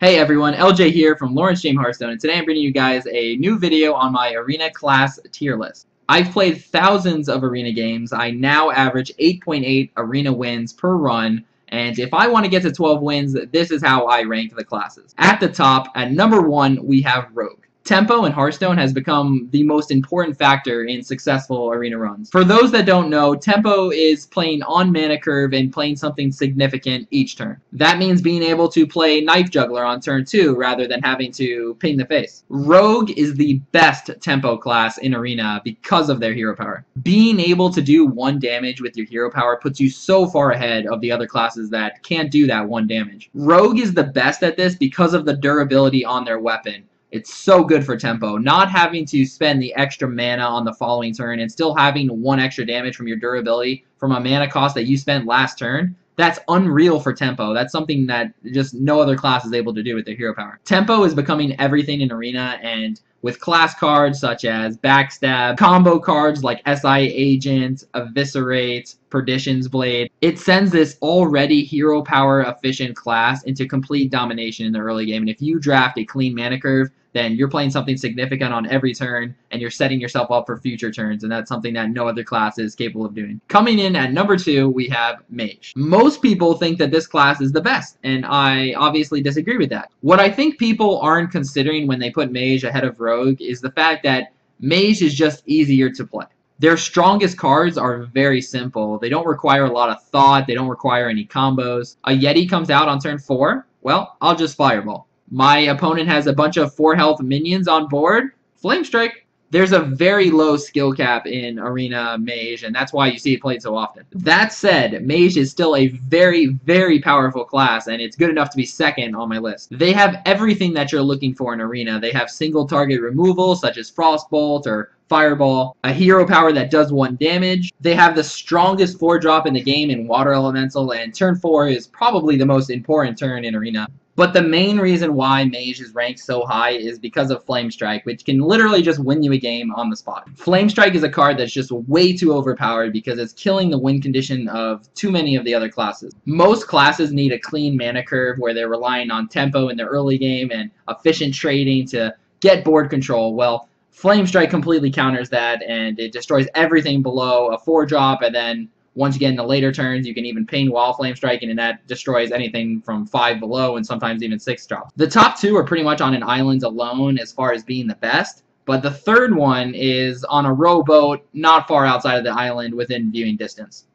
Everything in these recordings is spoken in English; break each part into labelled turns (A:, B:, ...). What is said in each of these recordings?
A: Hey everyone, LJ here from Lawrencejame Hearthstone, and today I'm bringing you guys a new video on my arena class tier list. I've played thousands of arena games. I now average 8.8 arena wins per run, and if I want to get to 12 wins, this is how I rank the classes. At the top, at number 1, we have Rogue. Tempo in Hearthstone has become the most important factor in successful arena runs. For those that don't know, tempo is playing on mana curve and playing something significant each turn. That means being able to play Knife Juggler on turn 2 rather than having to ping the face. Rogue is the best tempo class in arena because of their hero power. Being able to do 1 damage with your hero power puts you so far ahead of the other classes that can't do that 1 damage. Rogue is the best at this because of the durability on their weapon. It's so good for tempo. Not having to spend the extra mana on the following turn and still having 1 extra damage from your durability from a mana cost that you spent last turn, that's unreal for tempo. That's something that just no other class is able to do with their hero power. Tempo is becoming everything in arena, and with class cards such as Backstab, combo cards like SI Agent, Eviscerate, Perdition's Blade, it sends this already hero power efficient class into complete domination in the early game. And if you draft a clean mana curve, then you're playing something significant on every turn, and you're setting yourself up for future turns, and that's something that no other class is capable of doing. Coming in at number 2, we have Mage. Most people think that this class is the best, and I obviously disagree with that. What I think people aren't considering when they put Mage ahead of Rogue is the fact that Mage is just easier to play. Their strongest cards are very simple. They don't require a lot of thought. They don't require any combos. A Yeti comes out on turn 4. Well, I'll just Fireball. My opponent has a bunch of 4 health minions on board. Flame Strike. There's a very low skill cap in Arena Mage, and that's why you see it played so often. That said, Mage is still a very, very powerful class, and it's good enough to be second on my list. They have everything that you're looking for in Arena. They have single target removal, such as Frostbolt or Fireball, a hero power that does 1 damage. They have the strongest 4-drop in the game in Water Elemental, and turn 4 is probably the most important turn in Arena. But the main reason why Mage is ranked so high is because of Flame Strike, which can literally just win you a game on the spot. Flame Strike is a card that's just way too overpowered because it's killing the win condition of too many of the other classes. Most classes need a clean mana curve where they're relying on tempo in the early game and efficient trading to get board control. Well, Flame Strike completely counters that, and it destroys everything below a 4-drop, and then once you get in the later turns, you can even ping while Flame Striking, and that destroys anything from 5 below and sometimes even 6 drops. The top 2 are pretty much on an island alone as far as being the best, but the third one is on a rowboat not far outside of the island within viewing distance.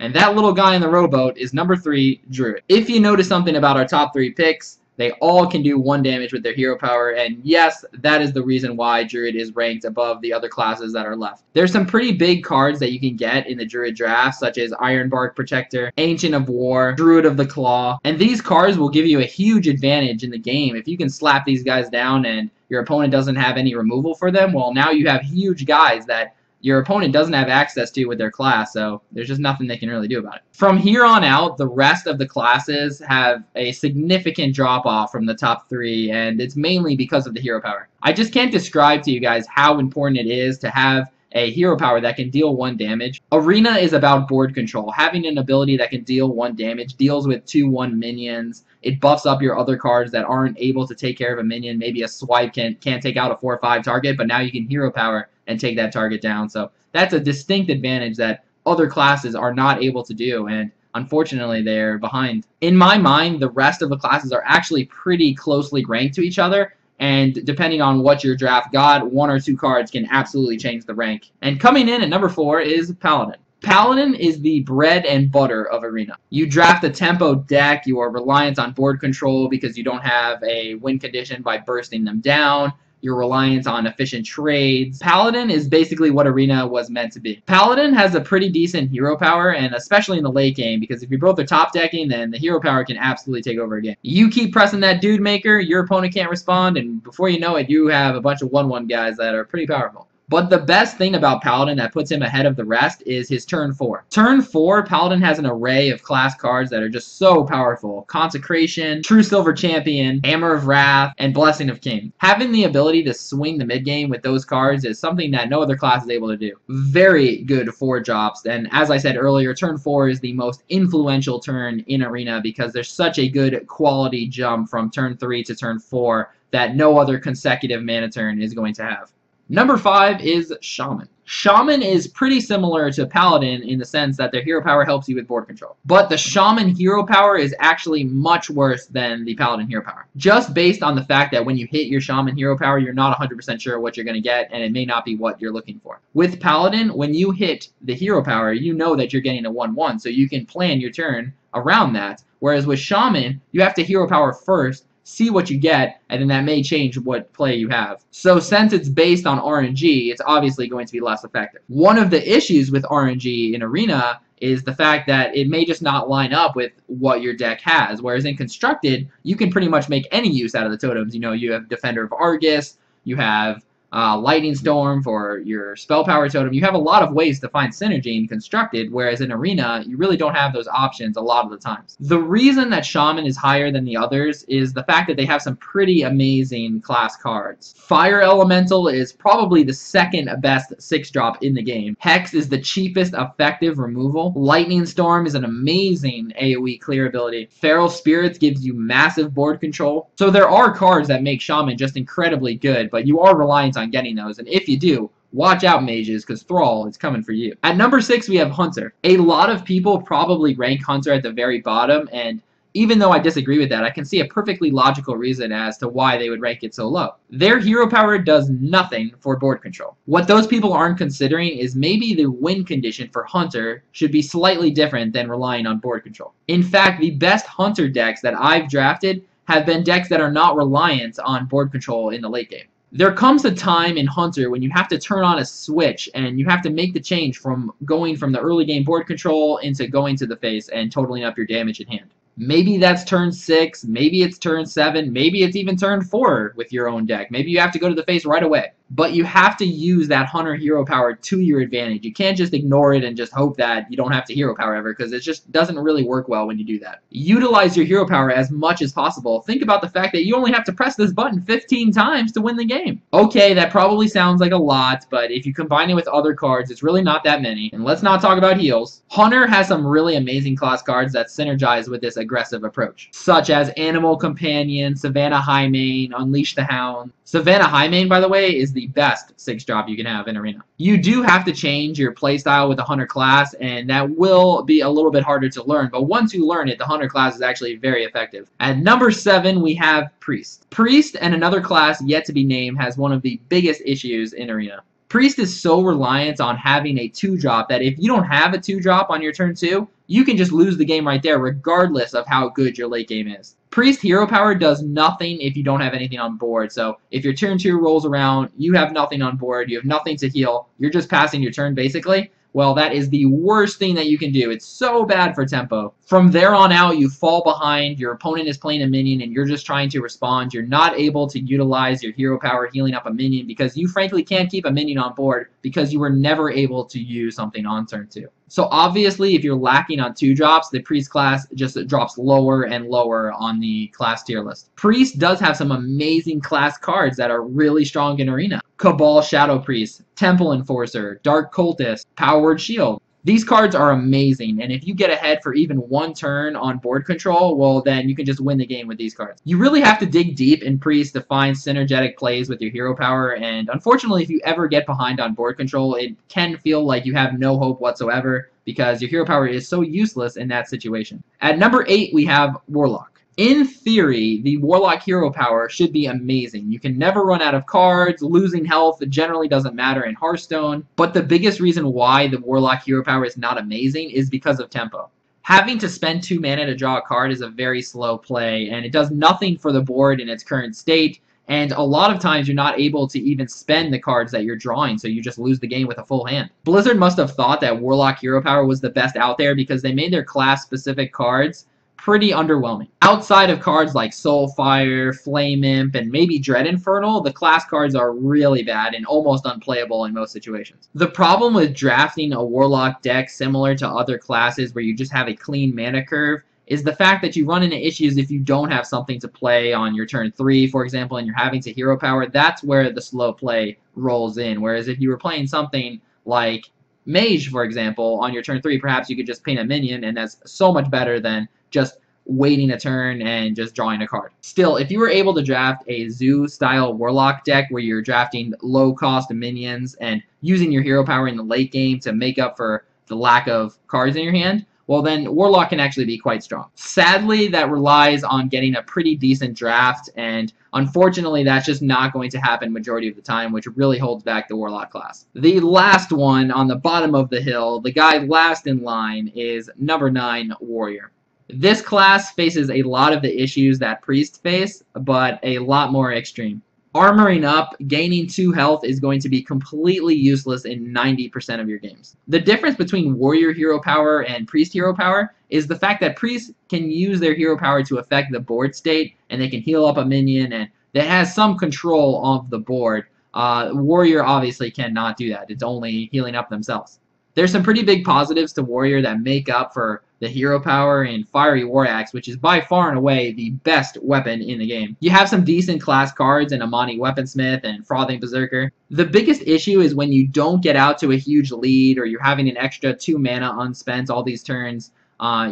A: And that little guy in the rowboat is number 3, Druid. If you notice something about our top 3 picks, they all can do 1 damage with their hero power, and yes, that is the reason why Druid is ranked above the other classes that are left. There's some pretty big cards that you can get in the Druid draft, such as Ironbark Protector, Ancient of War, Druid of the Claw, and these cards will give you a huge advantage in the game. If you can slap these guys down and your opponent doesn't have any removal for them, well, now you have huge guys that your opponent doesn't have access to with their class, so there's just nothing they can really do about it. From here on out, the rest of the classes have a significant drop-off from the top 3, and it's mainly because of the hero power. I just can't describe to you guys how important it is to have a hero power that can deal 1 damage. Arena is about board control. Having an ability that can deal 1 damage, deals with 2/1 minions. It buffs up your other cards that aren't able to take care of a minion. Maybe a swipe can't take out a 4/5 target, but now you can hero power and take that target down. So that's a distinct advantage that other classes are not able to do, and unfortunately they're behind. In my mind, the rest of the classes are actually pretty closely ranked to each other, and depending on what your draft got, 1 or 2 cards can absolutely change the rank. And coming in at number 4 is Paladin. Paladin is the bread and butter of Arena. You draft a tempo deck, you are reliant on board control because you don't have a win condition by bursting them down. You're reliant on efficient trades. Paladin is basically what Arena was meant to be. Paladin has a pretty decent hero power, and especially in the late game, because if you both are top decking, then the hero power can absolutely take over a game. You keep pressing that dude maker, your opponent can't respond, and before you know it, you have a bunch of 1/1 guys that are pretty powerful. But the best thing about Paladin that puts him ahead of the rest is his turn 4. Turn 4, Paladin has an array of class cards that are just so powerful. Consecration, True Silver Champion, Hammer of Wrath, and Blessing of Kings. Having the ability to swing the mid game with those cards is something that no other class is able to do. Very good 4 drops, and as I said earlier, turn 4 is the most influential turn in Arena because there's such a good quality jump from turn 3 to turn 4 that no other consecutive mana turn is going to have. Number 5 is Shaman. Shaman is pretty similar to Paladin in the sense that their hero power helps you with board control. But the Shaman hero power is actually much worse than the Paladin hero power. Just based on the fact that when you hit your Shaman hero power, you're not 100% sure what you're going to get, and it may not be what you're looking for. With Paladin, when you hit the hero power, you know that you're getting a 1/1, so you can plan your turn around that. Whereas with Shaman, you have to hero power first, see what you get, and then that may change what play you have. So since it's based on RNG, it's obviously going to be less effective. One of the issues with RNG in Arena is the fact that it may just not line up with what your deck has, whereas in Constructed, you can pretty much make any use out of the totems. You know, you have Defender of Argus, you have Lightning Storm for your spell power totem. You have a lot of ways to find synergy in Constructed, whereas in Arena, you really don't have those options a lot of the times. The reason that Shaman is higher than the others is the fact that they have some pretty amazing class cards. Fire Elemental is probably the second best 6-drop in the game. Hex is the cheapest effective removal. Lightning Storm is an amazing AoE clear ability. Feral Spirits gives you massive board control. So there are cards that make Shaman just incredibly good, but you are reliant on getting those, and if you do, watch out, Mages, because Thrall is coming for you. At number 6, we have Hunter. A lot of people probably rank Hunter at the very bottom, and even though I disagree with that, I can see a perfectly logical reason as to why they would rank it so low. Their hero power does nothing for board control. What those people aren't considering is maybe the win condition for Hunter should be slightly different than relying on board control. In fact, the best Hunter decks that I've drafted have been decks that are not reliant on board control in the late game. There comes a time in Hunter when you have to turn on a switch and you have to make the change from going from the early game board control into going to the face and totaling up your damage in hand. Maybe that's turn 6, maybe it's turn 7, maybe it's even turn 4 with your own deck. Maybe you have to go to the face right away. But you have to use that Hunter hero power to your advantage. You can't just ignore it and just hope that you don't have to hero power ever, because it just doesn't really work well when you do that. Utilize your hero power as much as possible. Think about the fact that you only have to press this button 15 times to win the game. Okay, that probably sounds like a lot, but if you combine it with other cards, it's really not that many. And let's not talk about heals. Hunter has some really amazing class cards that synergize with this aggressive approach, such as Animal Companion, Savannah Highmane, Unleash the Hound. Savannah Highmane, by the way, is the best 6-drop you can have in Arena. You do have to change your playstyle with the Hunter class, and that will be a little bit harder to learn, but once you learn it, the Hunter class is actually very effective. At number 7, we have Priest. Priest, and another class yet to be named, has one of the biggest issues in Arena. Priest is so reliant on having a 2-drop that if you don't have a 2-drop on your turn 2, you can just lose the game right there regardless of how good your late game is. Priest hero power does nothing if you don't have anything on board. So if your turn 2 rolls around, you have nothing on board, you have nothing to heal, you're just passing your turn basically. Well, that is the worst thing that you can do. It's so bad for tempo. From there on out, you fall behind, your opponent is playing a minion, and you're just trying to respond. You're not able to utilize your hero power healing up a minion because you frankly can't keep a minion on board because you were never able to use something on turn 2. So obviously, if you're lacking on 2-drops, the Priest class just drops lower and lower on the class tier list. Priest does have some amazing class cards that are really strong in Arena. Cabal Shadow Priest, Temple Enforcer, Dark Cultist, Powered Shield. These cards are amazing, and if you get ahead for even one turn on board control, well, then you can just win the game with these cards. You really have to dig deep in Priest to find synergetic plays with your hero power, and unfortunately, if you ever get behind on board control, it can feel like you have no hope whatsoever because your hero power is so useless in that situation. At number 8, we have Warlock. In theory, the Warlock hero power should be amazing. You can never run out of cards, losing health generally doesn't matter in Hearthstone, but the biggest reason why the Warlock hero power is not amazing is because of tempo. Having to spend 2 mana to draw a card is a very slow play, and it does nothing for the board in its current state, and a lot of times you're not able to even spend the cards that you're drawing, so you just lose the game with a full hand. Blizzard must have thought that Warlock hero power was the best out there because they made their class-specific cards pretty underwhelming. Outside of cards like Soulfire, Flame Imp, and maybe Dread Infernal, the class cards are really bad and almost unplayable in most situations. The problem with drafting a Warlock deck similar to other classes where you just have a clean mana curve is the fact that you run into issues if you don't have something to play on your turn 3, for example, and you're having to hero power. That's where the slow play rolls in. Whereas if you were playing something like Mage, for example, on your turn 3, perhaps you could just paint a minion, and that's so much better than just waiting a turn and just drawing a card. Still, if you were able to draft a Zoo-style Warlock deck where you're drafting low-cost minions and using your hero power in the late game to make up for the lack of cards in your hand, well then Warlock can actually be quite strong. Sadly, that relies on getting a pretty decent draft, and unfortunately that's just not going to happen majority of the time, which really holds back the Warlock class. The last one on the bottom of the hill, the guy last in line, is number 9, Warrior. This class faces a lot of the issues that Priests face, but a lot more extreme. Armoring up, gaining 2 health is going to be completely useless in 90% of your games. The difference between Warrior hero power and Priest hero power is the fact that Priests can use their hero power to affect the board state, and they can heal up a minion, and that has some control of the board. Warrior obviously cannot do that. It's only healing up themselves. There's some pretty big positives to Warrior that make up for the hero power in Fiery War Axe, which is by far and away the best weapon in the game. You have some decent class cards in Amani Weaponsmith and Frothing Berserker. The biggest issue is when you don't get out to a huge lead, or you're having an extra 2 mana unspent all these turns.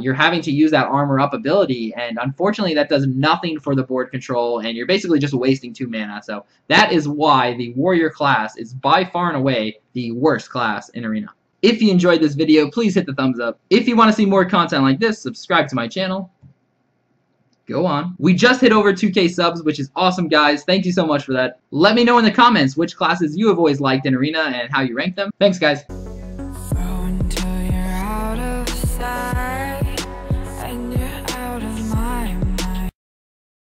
A: You're having to use that armor up ability, and unfortunately that does nothing for the board control, and you're basically just wasting 2 mana. So that is why the Warrior class is by far and away the worst class in Arena. If you enjoyed this video, please hit the thumbs up. If you want to see more content like this, subscribe to my channel. Go on. We just hit over 2K subs, which is awesome, guys. Thank you so much for that. Let me know in the comments which classes you have always liked in Arena and how you rank them. Thanks, guys.